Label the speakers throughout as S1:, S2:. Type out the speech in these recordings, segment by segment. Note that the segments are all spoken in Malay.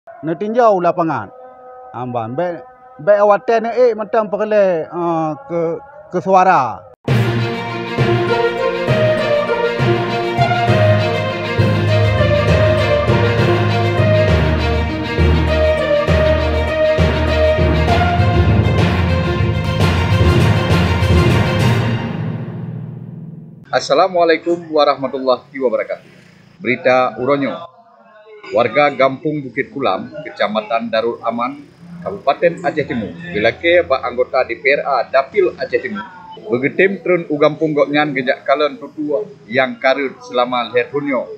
S1: Netinjau lapangan. Amban be awaten macam perle ke suara.
S2: Assalamualaikum warahmatullahi wabarakatuh. Berita Uronyo. Warga Gampung Bukit Kulam, Kecamatan Darul Aman, Kabupaten Aceh Timur, bilake ba anggota DPRA Dapil Aceh Timur, begetim terun u Gampung Goknyan gejak kalen tutua yang karut selama leher hunyo.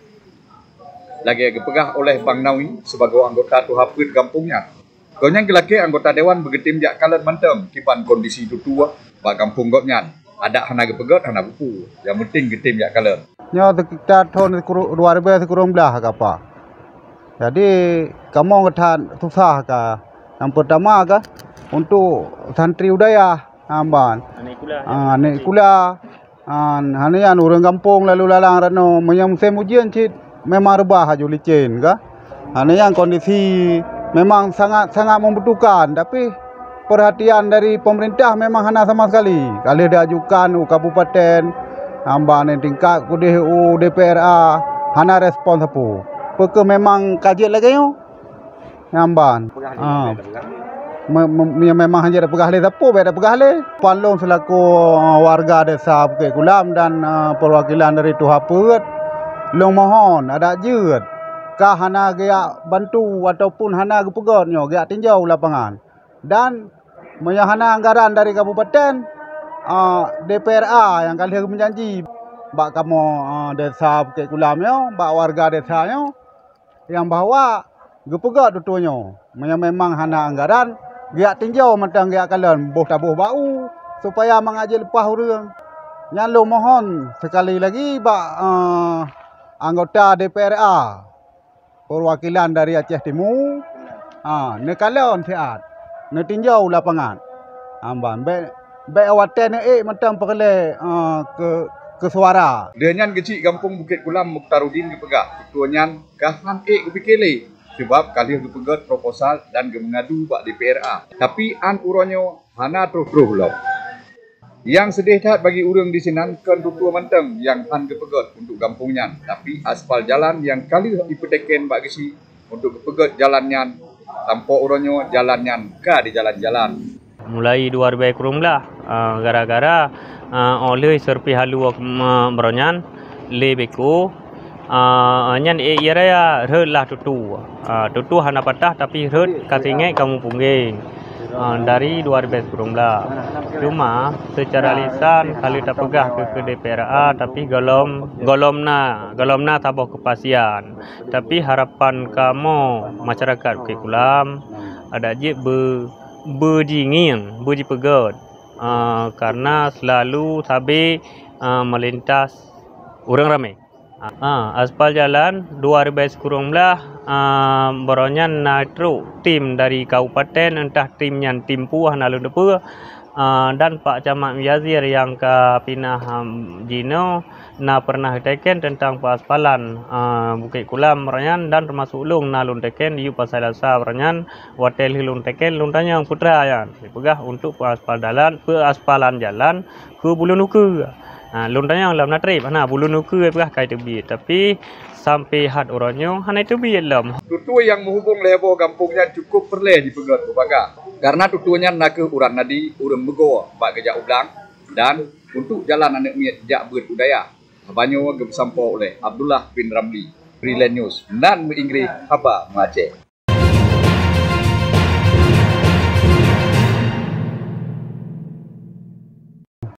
S2: Lagi gepegah oleh Bang Nawi sebagai anggota tuhaput Gampungnya. Goknyan gelake anggota dewan begetim jak kalen mantem kipan kondisi tutua ba Gampung Goknyan. Ada hana gepegot hana buku. Yang penting getim jak kalen.
S1: Nyo kita tahun 2019 apa. Jadi kamu ngetan susah ka. Yang pertama ka untuk santri udaya amban. Anek kula. Hanian orang kampung lalu lalang rano menyang musim ujian cit memang rebah aju licin ka. Hanian kondisi memang sangat membutuhkan tapi perhatian dari pemerintah memang hana sama sekali. Kali diajukan kabupaten amban tingkat kudih DPRA hana respon sapu. Peke memang kaji lagi yo. Amban. Memang hanya pegah le sapu, beda pegah le. Panlong selaku warga desa Bukit Kulam dan perwakilan dari Tuhaput long mohon ada jeut kah hana gia bantu ataupun hana gepegotnyo gia tinjau lapangan. Dan menyahana anggaran dari kabupaten DPRA yang kali menjanji bak kamu desa Bukit Kulam yo, bak warga desa yo yang bahwa gepegat tutunyo memang hana anggaran dia tinjau matang dia kalian boh tabuh bau supaya mengaji lepas urang. Nyalo mohon sekali lagi bak anggota DPRA perwakilan dari Aceh Timur ne kalian siat netinjau lapangan. Amban be awaten macam perle ke suara.
S2: Dengan kecil Gampung Bukit Kulam Mukhtarudin gepegah. Tuanyan kahan gepikele sebab kali gepegat proposal dan mengadu bak DPRA. Tapi an uronyo hana terus lom. Yang sedih tak bagi urang di sinan kan tutua manteng yang han gepegat untuk gampungnya. Tapi aspal jalan yang kali dipeteken bak gesi untuk gepegat jalannya tanpa uronyo jalannya ka di jalan-jalan.
S3: Mulai 2019 gara-gara oleh serpi halu beronyan lebeko nyan raya lah tutu hana patah tapi red katinge kamu punggeng dari 2019. Cuma secara lisan kali tak pegah ke DPRA tapi golomna tabah kepastian. Tapi harapan kamu masyarakat Bukit Kulam ada je berdingin pegot karena selalu sabi melintas orang ramai. Aspal jalan 2019 beronyan natro tim dari kabupaten entah tim yang timpu hanalu depu dan Pak Camat Yazir yang ke pinah Jino na pernah teken tentang paspalan Bukit Kulam beronyan dan termasuk ulung nalun teken di pasal asa beronyan hotel hilung teken luntanya yang putra yan dipegah untuk aspalan jalan ke Bulu Nuku. Luntanya yang lam natrip Bulu Nuku pegah kai tebi tapi sampai had orangnya hanya tebi lam.
S2: Tutu yang menghubung lebo gampungnya cukup perle dipegat baga. Karena tutunya nak ke urang nadi urang bego bak gejak ublang dan untuk jalan anak miat jak budaya. Banyak sampo oleh Abdullah bin Ramli, Freelance News dan menginggris haba Aceh.